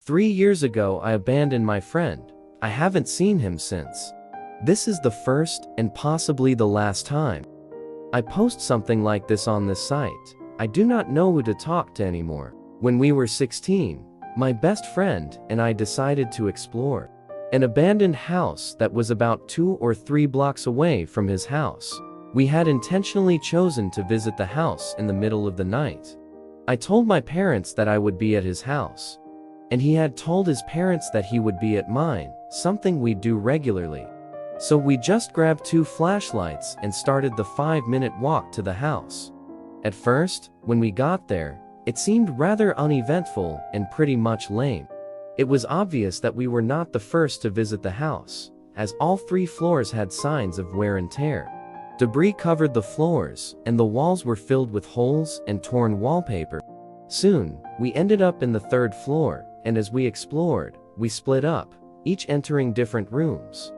3 years ago I abandoned my friend. I haven't seen him since. This is the first and possibly the last time I post something like this on this site. I do not know who to talk to anymore. When we were 16, my best friend and I decided to explore an abandoned house that was about 2 or 3 blocks away from his house. We had intentionally chosen to visit the house in the middle of the night. I told my parents that I would be at his house, and he had told his parents that he would be at mine, something we do regularly. So we just grabbed 2 flashlights and started the 5-minute walk to the house. At first, when we got there, it seemed rather uneventful and pretty much lame. It was obvious that we were not the first to visit the house, as all 3 floors had signs of wear and tear. Debris covered the floors, and the walls were filled with holes and torn wallpaper. Soon, we ended up in the 3rd floor, and as we explored, we split up, each entering different rooms.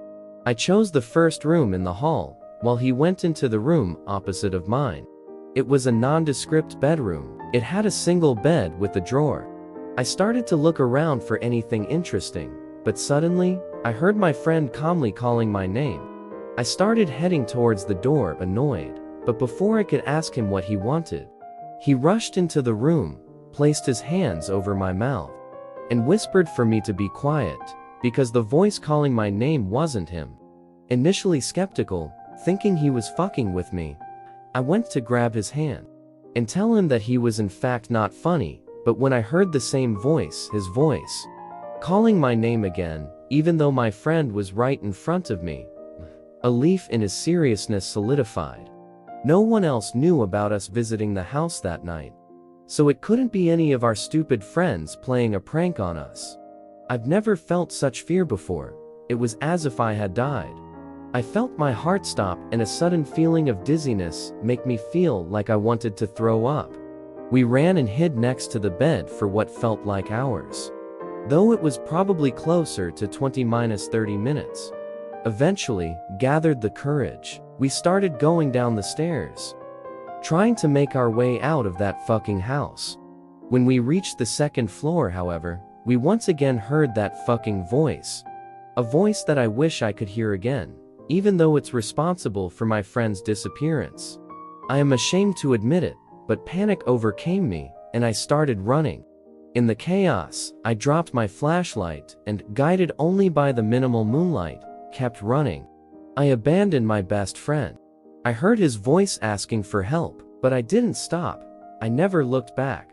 I chose the first room in the hall, while he went into the room opposite of mine. It was a nondescript bedroom. It had a single bed with a drawer. I started to look around for anything interesting, but suddenly, I heard my friend calmly calling my name. I started heading towards the door, annoyed, but before I could ask him what he wanted, he rushed into the room, placed his hands over my mouth, and whispered for me to be quiet, because the voice calling my name wasn't him. Initially skeptical, thinking he was fucking with me, I went to grab his hand and tell him that he was in fact not funny, but when I heard the same voice, his voice, calling my name again, even though my friend was right in front of me, a leaf in his seriousness solidified. No one else knew about us visiting the house that night, so it couldn't be any of our stupid friends playing a prank on us. I've never felt such fear before. It was as if I had died. I felt my heart stop and a sudden feeling of dizziness make me feel like I wanted to throw up. We ran and hid next to the bed for what felt like hours, though it was probably closer to 20-30 minutes. Eventually, gathered the courage. We started going down the stairs, trying to make our way out of that fucking house. When we reached the 2nd floor, however, we once again heard that fucking voice. A voice that I wish I could hear again, even though it's responsible for my friend's disappearance. I am ashamed to admit it, but panic overcame me, and I started running. In the chaos, I dropped my flashlight and, guided only by the minimal moonlight, kept running. I abandoned my best friend. I heard his voice asking for help, but I didn't stop. I never looked back.